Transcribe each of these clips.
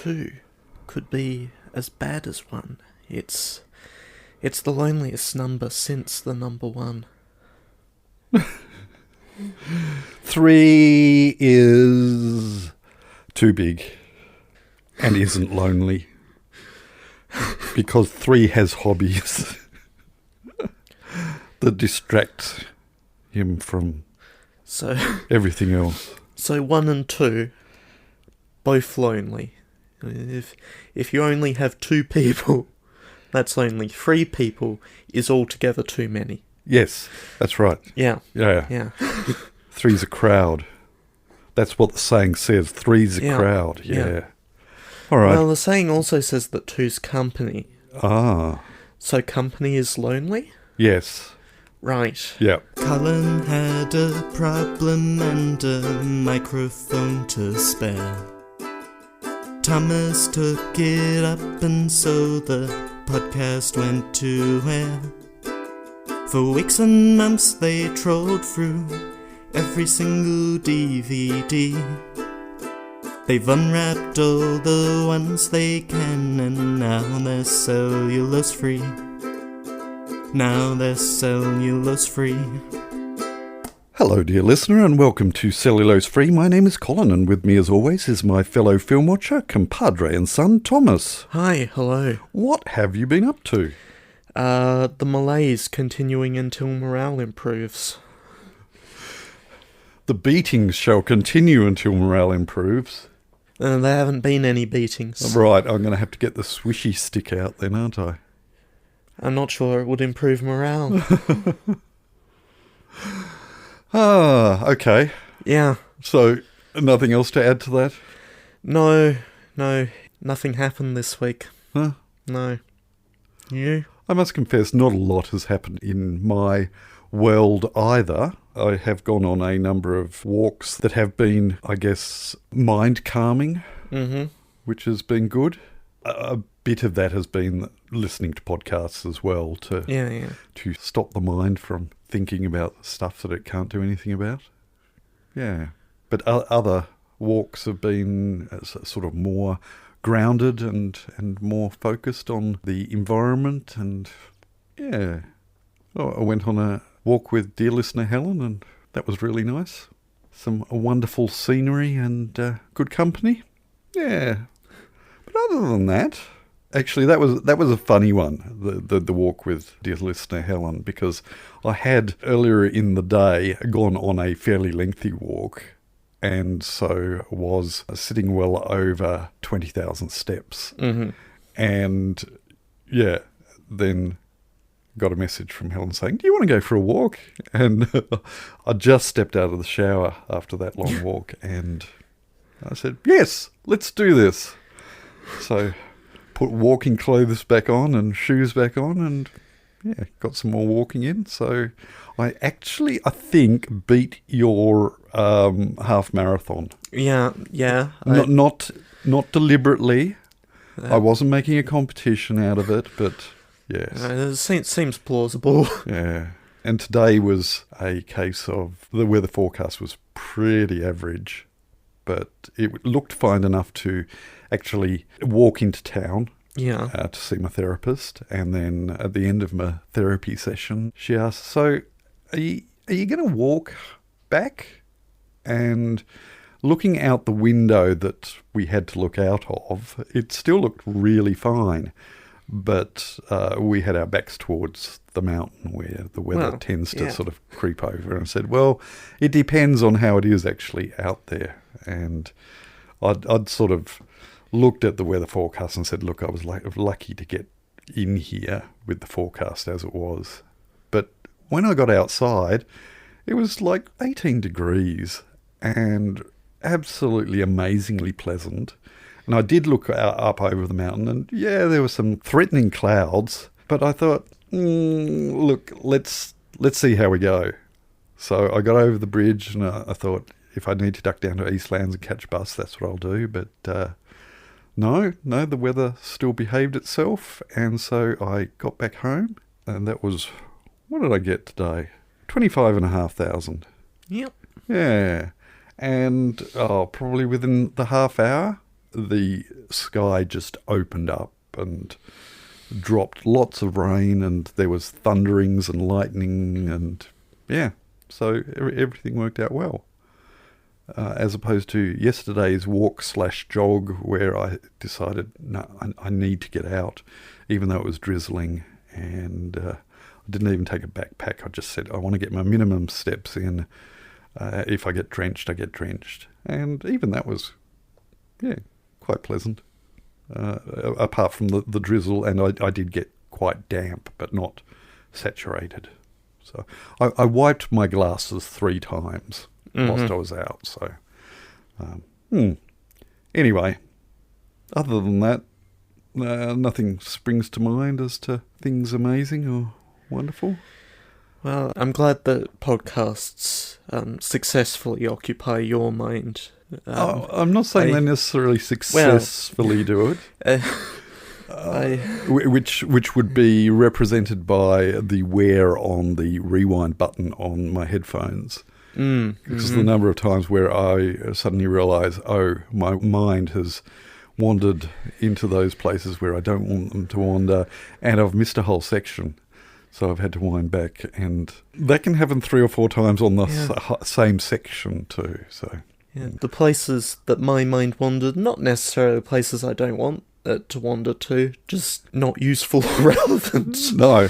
2 could be as bad as 1. It's the loneliest number since the number 1. 3 is too big and isn't lonely because 3 has hobbies that distract him from everything else. So 1 and 2, both lonely. If you only have 2 people, that's lonely. 3 people is altogether too many. Yes, that's right. Yeah. 3's a crowd. That's what the saying says. 3's a crowd. Yeah. All right. Well, the saying also says that 2's company. Ah. So company is lonely? Yes. Right. Yeah. Colin had a problem and a microphone to spare. Thomas took it up and so the podcast went to air. For weeks and months they trolled through every single DVD. They've unwrapped all the ones they can and now they're cellulose free. Now they're cellulose free. Hello, dear listener, and welcome to Cellulose Free. My name is Colin, and with me, as always, is my fellow film watcher, compadre and son, Thomas. Hi, hello. What have you been up to? The malaise continuing until morale improves. The beatings shall continue until morale improves. There haven't been any beatings. Right, I'm going to have to get the swishy stick out then, aren't I? I'm not sure it would improve morale. Okay. Yeah. So, nothing else to add to that? No, nothing happened this week. Huh? No. You? I must confess, not a lot has happened in my world either. I have gone on a number of walks that have been, I guess, mind-calming, which has been good. A bit of that has been listening to podcasts as well to stop the mind from thinking about stuff that it can't do anything about. Yeah. But other walks have been sort of more grounded and more focused on the environment. And yeah, I went on a walk with dear listener Helen, and that was really nice. Some wonderful scenery and good company. Yeah. But other than that, actually, that was a funny one, the walk with dear listener Helen, because I had earlier in the day gone on a fairly lengthy walk, and so was sitting well over 20,000 steps. Mm-hmm. And yeah, then got a message from Helen saying, "Do you want to go for a walk?" And I just stepped out of the shower after that long walk, and I said, "Yes, let's do this." So put walking clothes back on and shoes back on, and yeah, got some more walking in. So I think beat your half marathon. Yeah. Not deliberately. I wasn't making a competition out of it, but yes. It seems plausible. Yeah. And today was a case of the weather forecast was pretty average, but it looked fine enough to actually walk into town. Yeah. To see my therapist, and then at the end of my therapy session, she asked, "So, are you going to walk back?" And looking out the window that we had to look out of, it still looked really fine, but we had our backs towards the mountain where the weather tends to sort of creep over. And I said, "Well, it depends on how it is actually out there." And I'd sort of looked at the weather forecast and said, look, I was lucky to get in here with the forecast as it was. But when I got outside, it was like 18 degrees and absolutely amazingly pleasant. And I did look up over the mountain, and yeah, there were some threatening clouds, but I thought, look, let's see how we go. So I got over the bridge, and I thought, if I need to duck down to Eastlands and catch a bus, that's what I'll do. But no, the weather still behaved itself, and so I got back home, and that was, what did I get today? 25,500. Yep. Yeah. And probably within the half hour, the sky just opened up and dropped lots of rain, and there was thunderings and lightning, and yeah, so everything worked out well. As opposed to yesterday's walk/jog, where I decided, no, I need to get out, even though it was drizzling, and I didn't even take a backpack. I just said, I want to get my minimum steps in. If I get drenched, I get drenched. And even that was, quite pleasant. Apart from the drizzle, and I did get quite damp, but not saturated. So I wiped my glasses 3 times whilst I was out. So, anyway, other than that, nothing springs to mind as to things amazing or wonderful. Well, I'm glad that podcasts successfully occupy your mind. I'm not saying they necessarily successfully do it. Which would be represented by the wear on the rewind button on my headphones. Because the number of times where I suddenly realise, my mind has wandered into those places where I don't want them to wander, and I've missed a whole section. So I've had to wind back, and that can happen 3 or 4 times on the same section too. So the places that my mind wandered, not necessarily places I don't want it to wander to, just not useful or relevant. No,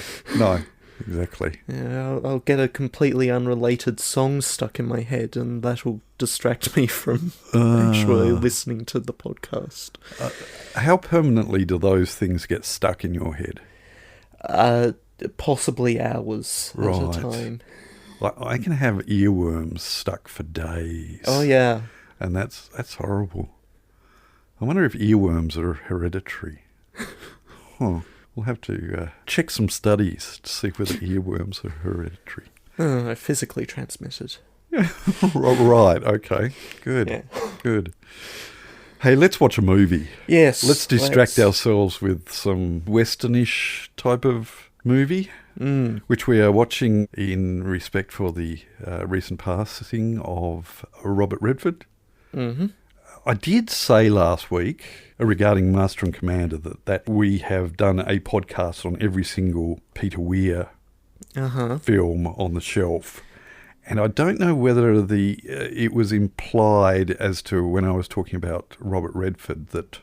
exactly. Yeah, I'll get a completely unrelated song stuck in my head, and that'll distract me from actually listening to the podcast. How permanently do those things get stuck in your head? Possibly hours at a time. Like, I can have earworms stuck for days. Oh yeah, and that's horrible. I wonder if earworms are hereditary. We'll have to check some studies to see whether earworms are hereditary. Physically transmitted. Right, okay. Good. Yeah. Good. Hey, let's watch a movie. Yes. Let's distract ourselves with some westernish type of movie, which we are watching in respect for the recent passing of Robert Redford. Mm-hmm. I did say last week regarding Master and Commander that we have done a podcast on every single Peter Weir film on the shelf. And I don't know whether it was implied as to when I was talking about Robert Redford that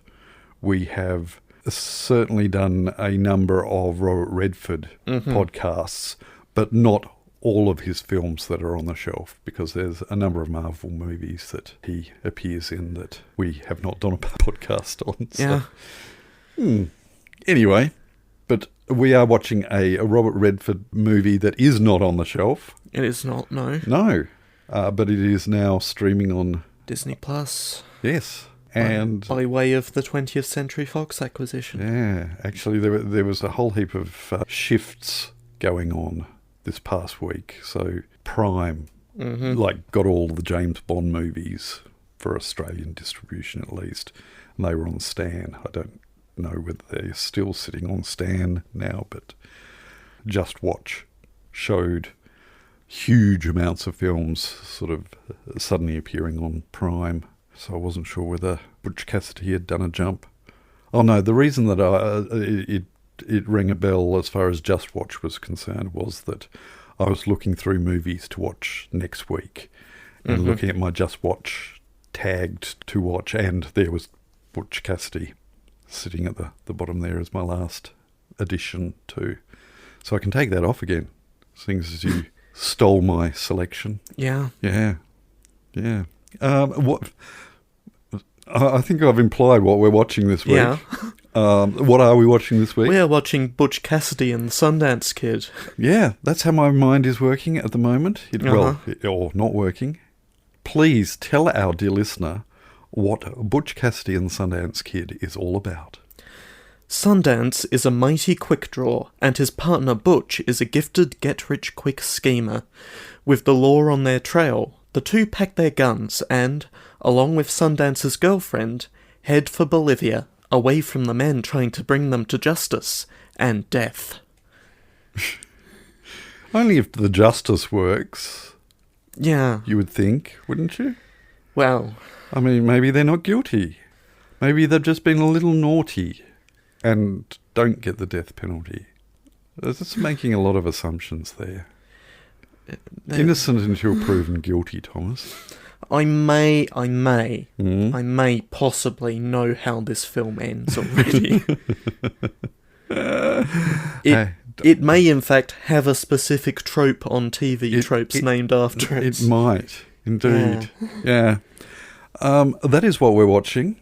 we have certainly done a number of Robert Redford podcasts, but not all of his films that are on the shelf, because there's a number of Marvel movies that he appears in that we have not done a podcast on. So. Yeah. Anyway, but we are watching a Robert Redford movie that is not on the shelf. It is not, no. No, but it is now streaming on Disney Plus. Yes. And by way of the 20th Century Fox acquisition. Yeah, actually there was a whole heap of shifts going on this past week. So Prime, got all the James Bond movies for Australian distribution at least, and they were on Stan. I don't know whether they're still sitting on Stan now, but Just Watch showed huge amounts of films sort of suddenly appearing on Prime. So I wasn't sure whether Butch Cassidy had done a jump. Oh no, the reason that it rang a bell as far as Just Watch was concerned was that I was looking through movies to watch next week and looking at my Just Watch tagged to watch, and there was Butch Cassidy sitting at the bottom there as my last addition too. So I can take that off again, seeing as you stole my selection. Yeah. Yeah. Yeah. What? I think I've implied what we're watching this week. Yeah. What are we watching this week? We are watching Butch Cassidy and the Sundance Kid. Yeah, that's how my mind is working at the moment. Or not working. Please tell our dear listener what Butch Cassidy and the Sundance Kid is all about. Sundance is a mighty quick draw, and his partner Butch is a gifted get-rich-quick schemer. With the law on their trail, the two pack their guns and, along with Sundance's girlfriend, head for Bolivia, away from the men trying to bring them to justice and death. Only if the justice works. Yeah. You would think, wouldn't you? Well. I mean, maybe they're not guilty. Maybe they've just been a little naughty and don't get the death penalty. It's just making a lot of assumptions there. Innocent until proven guilty, Thomas. I may possibly know how this film ends already. It may, in fact, have a specific trope on TV tropes named after it. It might, indeed. Yeah. That is what we're watching.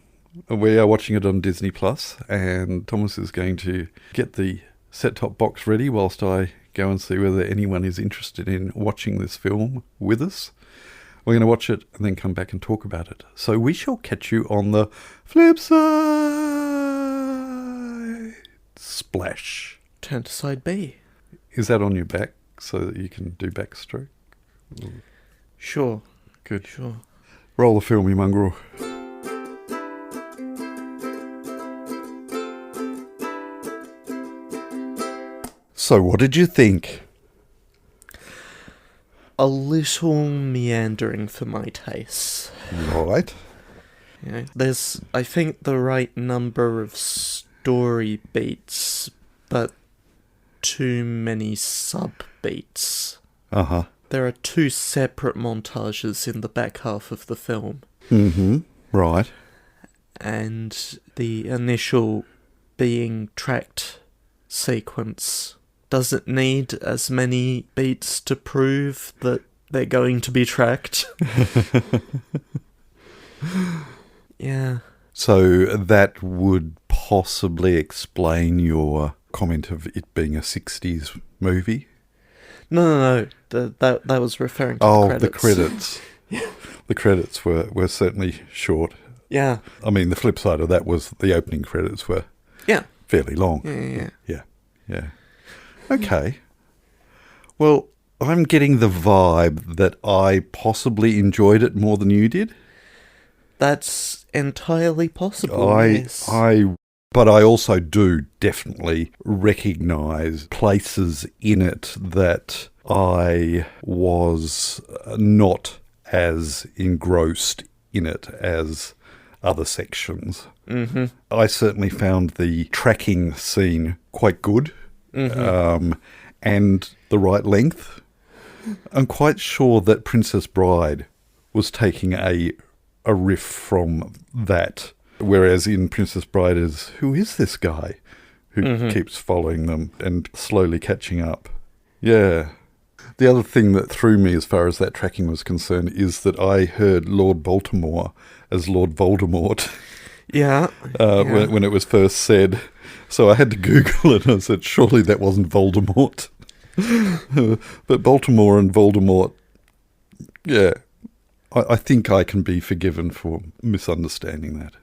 We are watching it on Disney Plus, and Thomas is going to get the set-top box ready whilst I go and see whether anyone is interested in watching this film with us. We're going to watch it and then come back and talk about it. So we shall catch you on the flip side. Splash. Turn to side B. Is that on your back so that you can do backstroke? Sure. Good. Sure. Roll the film, you mongrel. So what did you think? A little meandering for my tastes. Right. You know, there's, I think, the right number of story beats, but too many sub-beats. Uh-huh. There are 2 separate montages in the back half of the film. Mm-hmm. Right. And the initial being tracked sequence doesn't need as many beats to prove that they're going to be tracked. Yeah. So that would possibly explain your comment of it being a 60s movie? No. That was referring to the credits. The credits. Yeah. The credits were certainly short. Yeah. I mean, the flip side of that was the opening credits were fairly long. Yeah. Okay. Well, I'm getting the vibe that I possibly enjoyed it more than you did. That's entirely possible. But I also do definitely recognise places in it that I was not as engrossed in it as other sections. Mm-hmm. I certainly found the tracking scene quite good. Mm-hmm. And the right length. I'm quite sure that Princess Bride was taking a riff from that, whereas in Princess Bride is, who is this guy who keeps following them and slowly catching up? Yeah. The other thing that threw me as far as that tracking was concerned is that I heard Lord Baltimore as Lord Voldemort. Yeah. When it was first said. So I had to Google it and I said, surely that wasn't Voldemort. But Baltimore and Voldemort, yeah, I think I can be forgiven for misunderstanding that.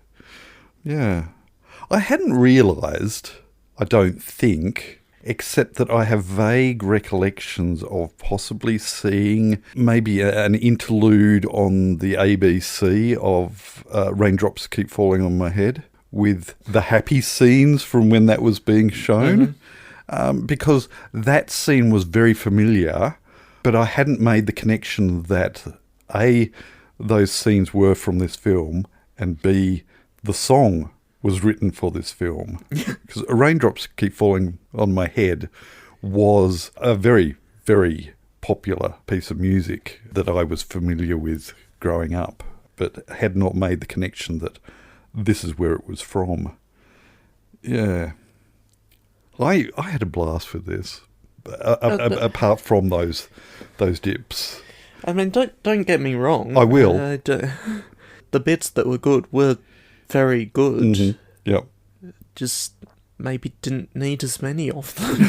Yeah. I hadn't realised, I don't think, except that I have vague recollections of possibly seeing maybe an interlude on the ABC of Raindrops Keep Falling on My Head, with the happy scenes from when that was being shown, because that scene was very familiar, but I hadn't made the connection that A, those scenes were from this film, and B, the song was written for this film. Because Raindrops Keep Falling on My Head was a very, very popular piece of music that I was familiar with growing up, but had not made the connection that this is where it was from. Yeah. I had a blast with this, apart from those dips. I mean, don't get me wrong. I will. The bits that were good were very good. Mm-hmm. Yep. Just maybe didn't need as many of them.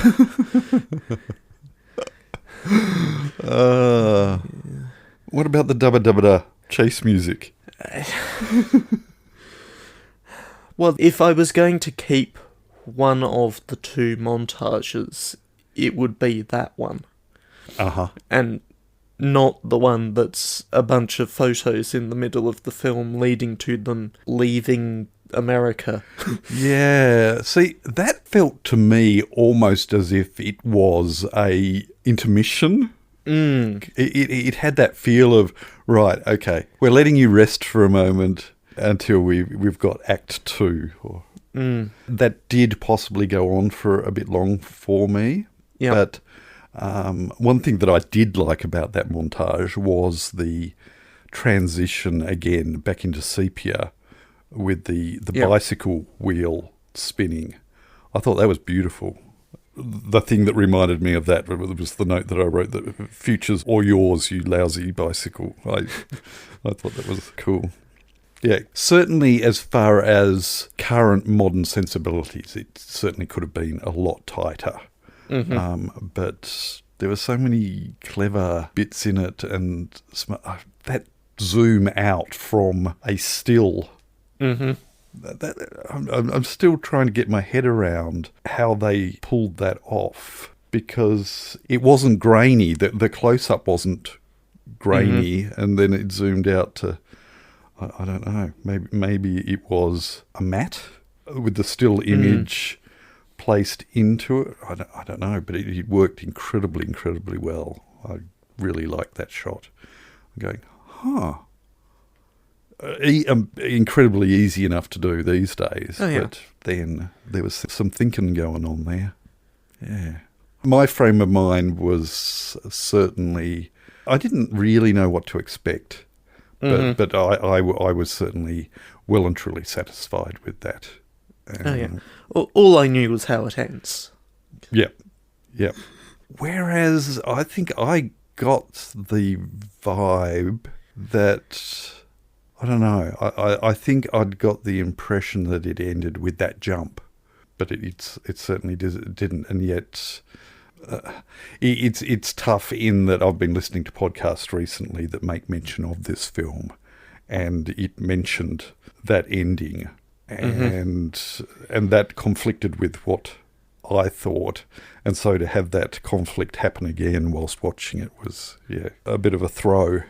What about the dubba-dubba-da chase music? Well, if I was going to keep one of the 2 montages, it would be that one. Uh-huh. And not the one that's a bunch of photos in the middle of the film leading to them leaving America. Yeah. See, that felt to me almost as if it was a intermission. It had that feel of, right, okay, we're letting you rest for a moment. until we've got Act 2. That did possibly go on for a bit long for me. Yeah. But one thing that I did like about that montage was the transition again back into sepia with the bicycle wheel spinning. I thought that was beautiful. The thing that reminded me of that was the note that I wrote, that future's all yours, you lousy bicycle. I thought that was cool. Yeah, certainly as far as current modern sensibilities, it certainly could have been a lot tighter. But there were so many clever bits in it, and that zoom out from a still. I'm still trying to get my head around how they pulled that off, because it wasn't grainy. The close-up wasn't grainy, and then it zoomed out to, I don't know, maybe it was a matte with the still image placed into it. I don't know, but it worked incredibly well. I really liked that shot. I'm going, incredibly easy enough to do these days. But then there was some thinking going on there. Yeah. My frame of mind was certainly, I didn't really know what to expect, but I was certainly well and truly satisfied with that. All I knew was how it ends. Yep. Whereas I think I got the vibe that, I don't know, I think I'd got the impression that it ended with that jump, but it certainly didn't, and yet it's tough in that I've been listening to podcasts recently that make mention of this film, and it mentioned that ending, and that conflicted with what I thought, and so to have that conflict happen again whilst watching it was, a bit of a throw.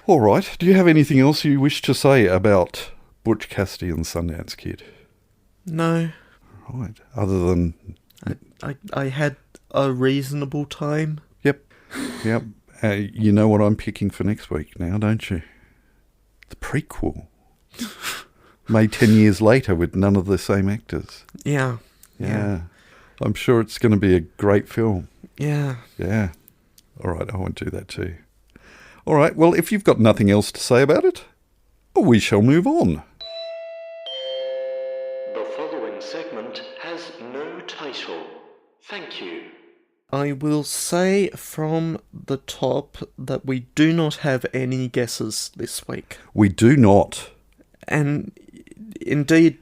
All right, do you have anything else you wish to say about Butch Cassidy and Sundance Kid? No. Right, other than... I had a reasonable time. Yep. You know what I'm picking for next week now, don't you? The prequel. Made 10 years later with none of the same actors. Yeah. I'm sure it's going to be a great film. Yeah. All right, I won't do that too. All right, well, if you've got nothing else to say about it, we shall move on. The following segment has no title. Thank you. I will say from the top that we do not have any guesses this week. We do not. And indeed,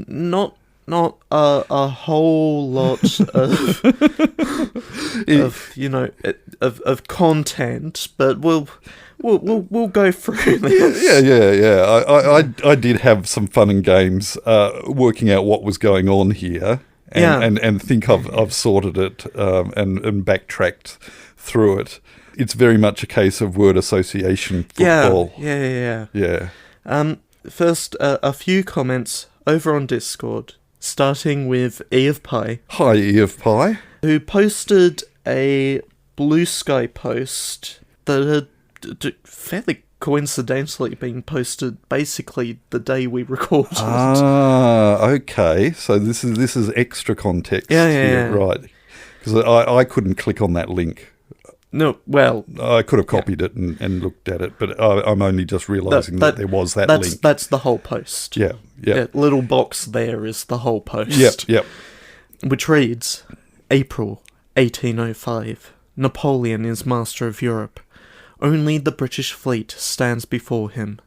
not a whole lot of of content, but we'll go through this. Yeah. I did have some fun and games working out what was going on here, and think I've sorted it and backtracked through it. It's very much a case of word association football. Yeah. First, a few comments over on Discord, starting with E of Pie. Hi, E of Pie. Who posted a Blue Sky post that had fairly coincidentally been posted basically the day we recorded. Okay. So this is extra context. Yeah. Right. Because I couldn't click on that link. No, well... I could have copied it and looked at it, but I'm only just realising that there was that link. That's the whole post. Yeah. That little box there is the whole post. Yep. Which reads, April 1805. Napoleon is master of Europe. Only the British fleet stands before him.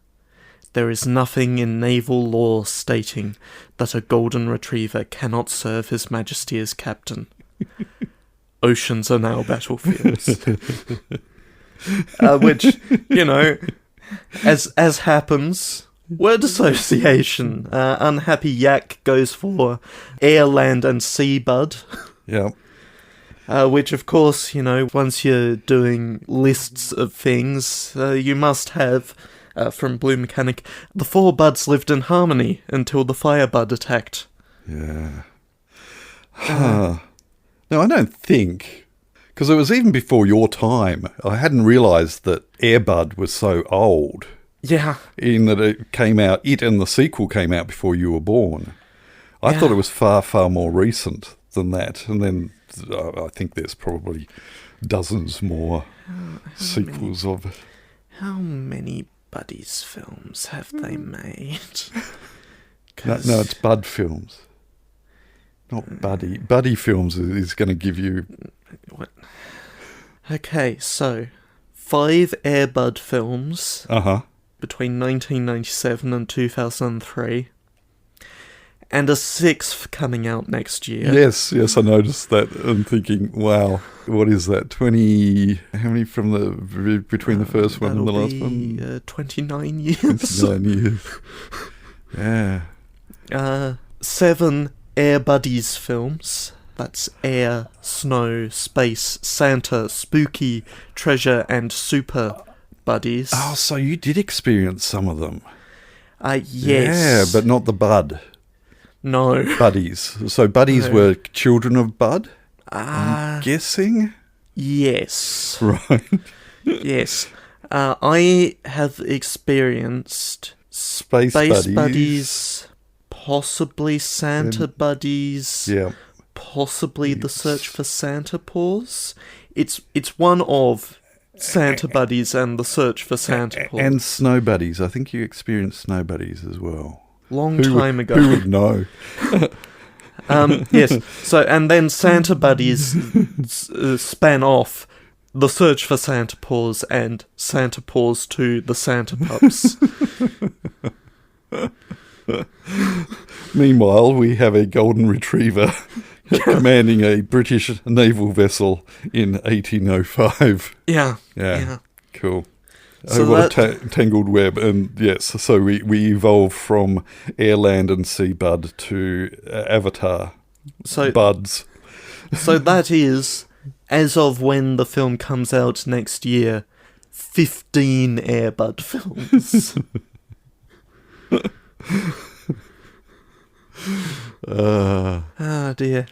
There is nothing in naval law stating that a golden retriever cannot serve His Majesty as captain. Oceans are now battlefields. Which, as happens, word association. Unhappy Yak goes for air, land, and sea bud. Yeah. Which, of course, once you're doing lists of things, you must have, from Blue Mechanic, the four buds lived in harmony until the fire bud attacked. Yeah. No, I don't think, because it was even before your time. I hadn't realised that Airbud was so old. Yeah. In that it and the sequel came out before you were born. I thought it was far, far more recent than that. And then I think there's probably dozens more sequels of it. How many Buddies films have they made? No, it's Bud films. Not Buddy. Buddy films is going to give you... What? Okay, so 5 Air Bud films between 1997 and 2003. And a 6th coming out next year. Yes, I noticed that and thinking, wow, what is that? 20... How many from between the first one and the last one? 29 years. 29 years. Yeah. 7 Air Buddies films. That's Air, Snow, Space, Santa, Spooky, Treasure, and Super Buddies. Oh, so you did experience some of them. Yes. Yeah, but not the Bud. No. Buddies. So Buddies were children of Bud? I'm guessing? Yes. Right. Yes. I have experienced Space Buddies, possibly Santa Buddies, possibly The Search for Santa Paws. It's one of Santa Buddies and The Search for Santa Paws. And Snow Buddies. I think you experienced Snow Buddies as well. Time ago. Who would know? Yes. So, and then Santa Buddies span off The Search for Santa Paws and Santa Paws 2, The Santa Pups. Meanwhile, we have a golden retriever commanding a British naval vessel in 1805. Yeah. Cool. So what a tangled web. And yes, so we evolved from air, land and sea bud to Avatar buds. So that is, as of when the film comes out next year, 15 Air Bud films. Dear.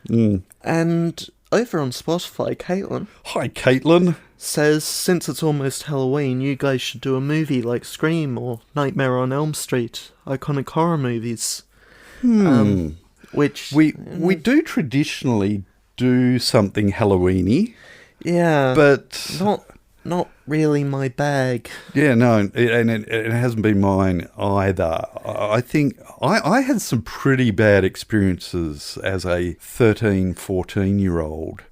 And over on Spotify, Caitlin. Hi, Caitlin. Says, since it's almost Halloween, you guys should do a movie like Scream or Nightmare on Elm Street, iconic horror movies. Which we do traditionally do something Halloween-y. Yeah, but not really my bag. Yeah, no, and it hasn't been mine either. I think I had some pretty bad experiences as a 13, 14-year-old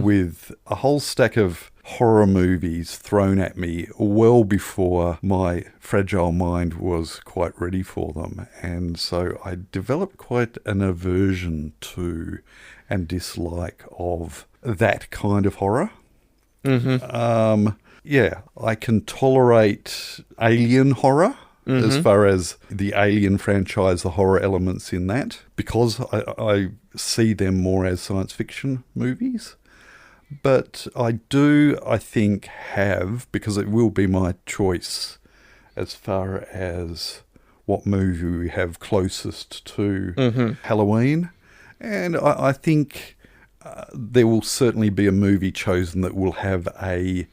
with a whole stack of horror movies thrown at me well before my fragile mind was quite ready for them. And so I developed quite an aversion to and dislike of that kind of horror. Yeah, I can tolerate alien horror as far as the Alien franchise, the horror elements in that, because I see them more as science fiction movies. But I think, because it will be my choice as far as what movie we have closest to Halloween. And I think there will certainly be a movie chosen that will have a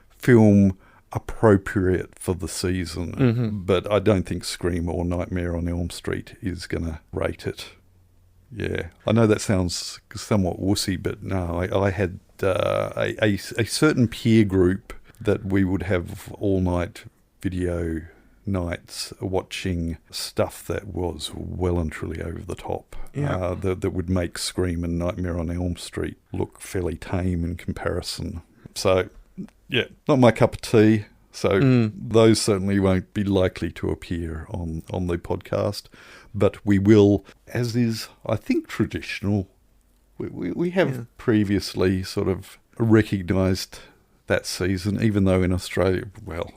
film appropriate for the season. But I don't think Scream or Nightmare on Elm Street is going to rate it. Yeah, I know that sounds somewhat wussy, but no, I had a certain peer group that we would have all-night video nights watching stuff that was well and truly over the top, that would make Scream and Nightmare on Elm Street look fairly tame in comparison. So, yeah, not my cup of tea. So those certainly won't be likely to appear on the podcast. But we will, as is, I think, traditional. We have previously sort of recognised that season, even though in Australia, well,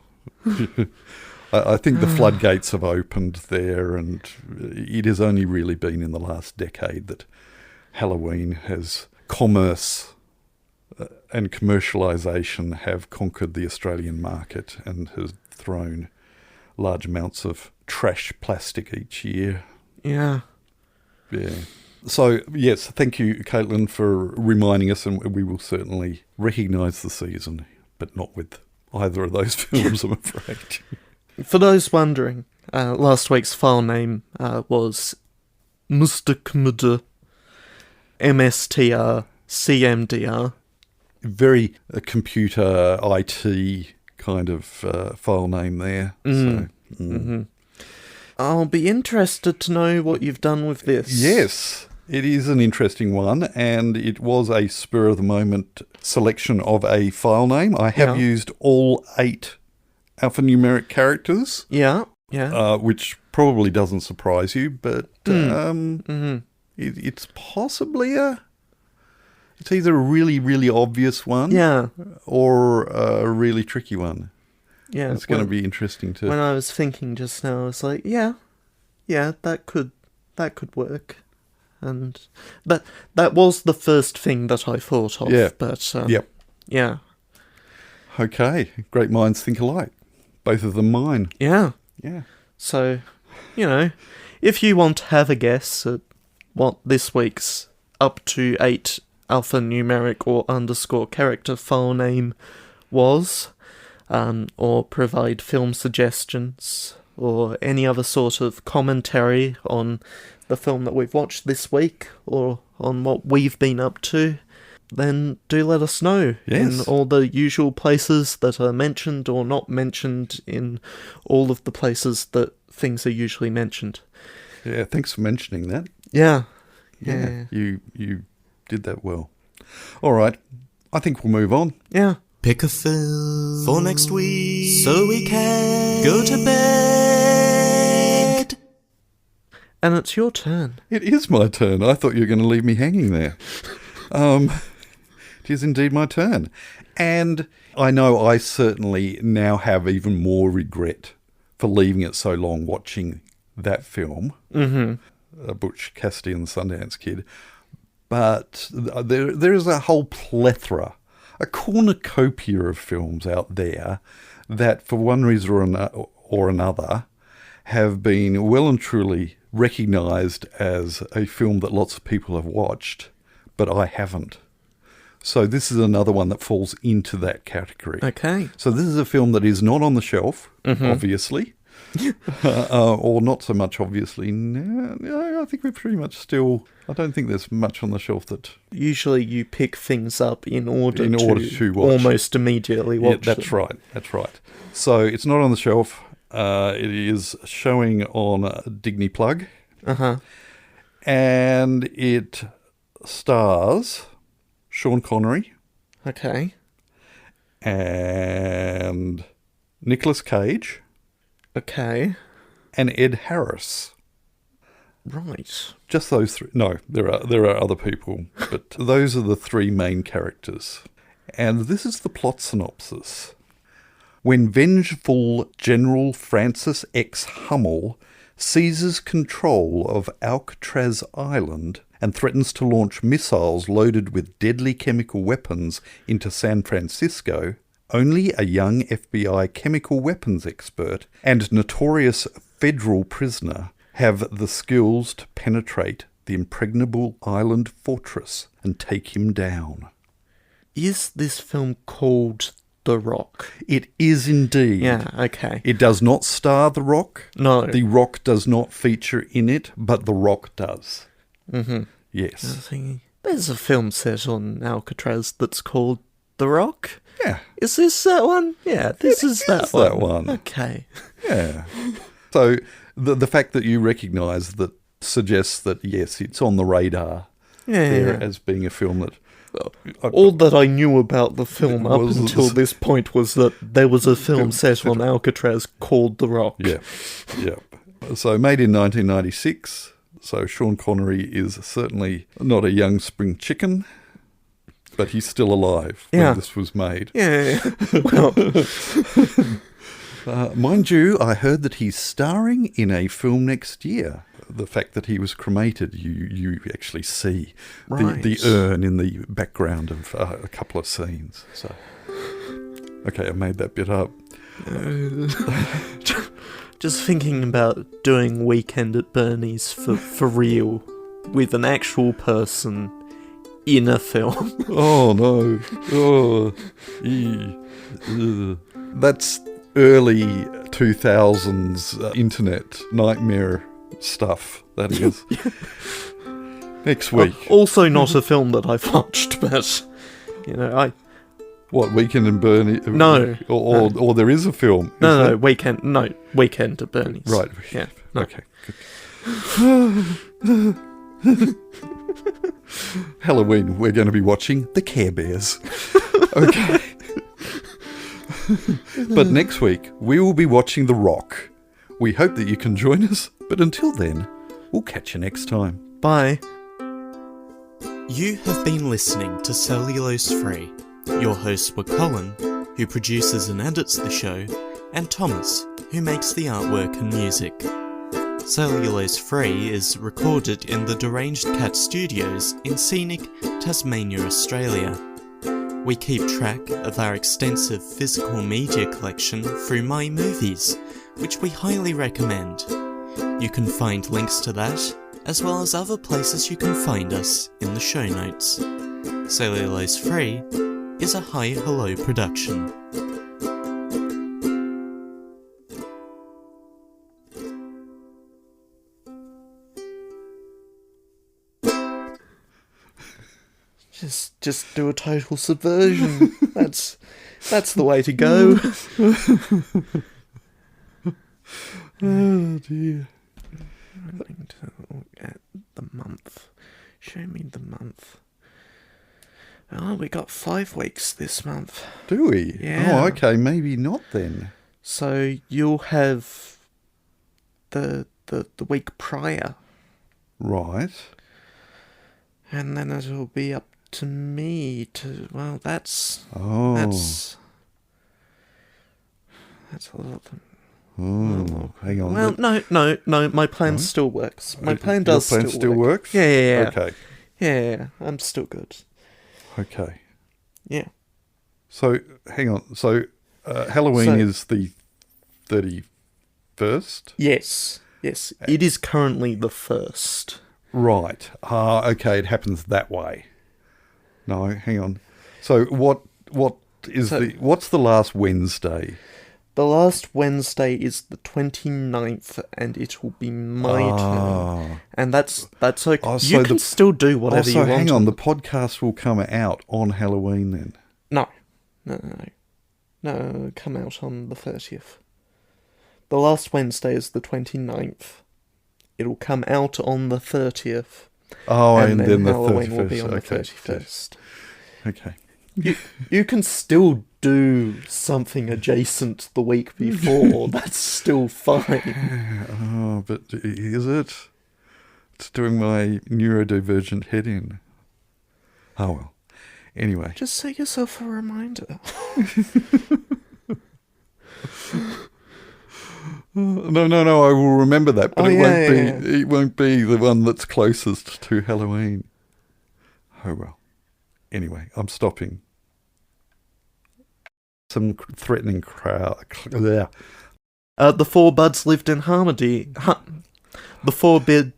I think the floodgates have opened there, and it has only really been in the last decade that Halloween has commerce and commercialisation have conquered the Australian market and has thrown large amounts of trash plastic each year. Yeah. So, yes, thank you, Caitlin, for reminding us, and we will certainly recognise the season, but not with either of those films, I'm afraid. For those wondering, last week's file name was Mustcmdr, MSTR, Very computer IT kind of file name there. I'll be interested to know what you've done with this. Yes, it is an interesting one, and it was a spur-of-the-moment selection of a file name. I have used all 8 alphanumeric characters. Yeah. Which probably doesn't surprise you, but it's possibly it's either a really, really obvious one or a really tricky one. Yeah. It's going to be interesting to... When I was thinking just now, I was like, yeah, that could work. And that was the first thing that I thought of. Yeah. But, yeah. Okay, great minds think alike. Both of them mine. Yeah. Yeah. So, if you want to have a guess at what this week's up to 8 alphanumeric or underscore character file name was, or provide film suggestions, or any other sort of commentary on the film that we've watched this week, or on what we've been up to, then do let us know in all the usual places that are mentioned or not mentioned in all of the places that things are usually mentioned. Yeah, thanks for mentioning that. Yeah. You did that well. All right, I think we'll move on. Yeah. Pick a film for next week so we can go to bed. And it's your turn. It is my turn. I thought you were going to leave me hanging there. It is indeed my turn. And I know I certainly now have even more regret for leaving it so long watching that film, Butch Cassidy and the Sundance Kid. But there is a whole plethora, a cornucopia of films out there that, for one reason or another, have been well and truly recognised as a film that lots of people have watched, but I haven't. So this is another one that falls into that category. Okay. So this is a film that is not on the shelf, obviously, or not so much obviously. No, I think we're pretty much still... I don't think there's much on the shelf that... Usually you pick things up in order to watch. Almost immediately watch that's them. right. That's right. So it's not on the shelf. It is showing on Digny Plug. And it stars Sean Connery. Okay. And Nicolas Cage. Okay. And Ed Harris. Right. Just those 3. No, there are other people, but those are the 3 main characters. And this is the plot synopsis. When vengeful General Francis X. Hummel seizes control of Alcatraz Island and threatens to launch missiles loaded with deadly chemical weapons into San Francisco, only a young FBI chemical weapons expert and notorious federal prisoner have the skills to penetrate the impregnable island fortress and take him down. Is this film called The Rock? It is indeed. Yeah, okay. It does not star The Rock. No. The Rock does not feature in it, but The Rock does. Mm-hmm. Yes. I was thinking, there's a film set on Alcatraz that's called The Rock. Yeah. Is this that one? Yeah, this is that one. That one. Okay. Yeah. So the fact that you recognise that suggests that, yes, it's on the radar as being a film that... All that I knew about the film up until this point was that there was a film set on Alcatraz called The Rock. Yeah. So made in 1996. So Sean Connery is certainly not a young spring chicken, but he's still alive when this was made. Yeah. Well... mind you, I heard that he's starring in a film next year. The fact that he was cremated, you actually see the urn in the background of a couple of scenes. So, okay, I made that bit up. Just thinking about doing Weekend at Bernie's for real with an actual person in a film. Oh no! Oh, that's early 2000s internet nightmare stuff, that is. Next week. Also not a film that I've watched, but, What, Weekend in Bernie? No. Or there is a film? No, Weekend at Bernie's. Right. Yeah. No. Okay. Halloween, we're going to be watching The Care Bears. Okay. But next week, we will be watching The Rock. We hope that you can join us, but until then, we'll catch you next time. Bye. You have been listening to Cellulose Free. Your hosts were Colin, who produces and edits the show, and Thomas, who makes the artwork and music. Cellulose Free is recorded in the Deranged Cat Studios in scenic Tasmania, Australia. We keep track of our extensive physical media collection through My Movies, which we highly recommend. You can find links to that, as well as other places you can find us in the show notes. Cellulose Free is a Hi Hello production. Just do a total subversion. That's the way to go. Oh dear. Running to look at the month. Show me the month. Oh, we got 5 weeks this month. Do we? Yeah. Oh, okay, maybe not then. So you'll have the week prior. Right. And then it'll be up to me to, well, that's a lot. Oh, hang on. Well, no, my plan still works. My plan does Your plan still works? Yeah. Okay. Yeah, I'm still good. Okay. Yeah. So, hang on. So, Halloween is the 31st? Yes. It is currently the 1st. Right. Okay, it happens that way. No, hang on. So, what's the last Wednesday? The last Wednesday is the 29th, and it will be my turn. And that's okay. Oh, so you can still do whatever you want. hang on, the podcast will come out on Halloween then? No, come out on the 30th. The last Wednesday is the 29th. It'll come out on the 30th. Oh, and then the Halloween 31st. will be on the 31st. Yes. Okay. You can still do something adjacent the week before. That's still fine. Oh, but is it? It's doing my neurodivergent head in. Oh, well. Anyway. Just set yourself a reminder. No, I will remember that, but yeah. It won't be the one that's closest to Halloween. Oh, well. Anyway, I'm stopping. Some threatening crowd. The 4 buds lived in harmony. The 4 bid.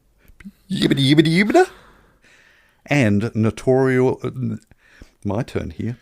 Yibbity. And notorious. My turn here.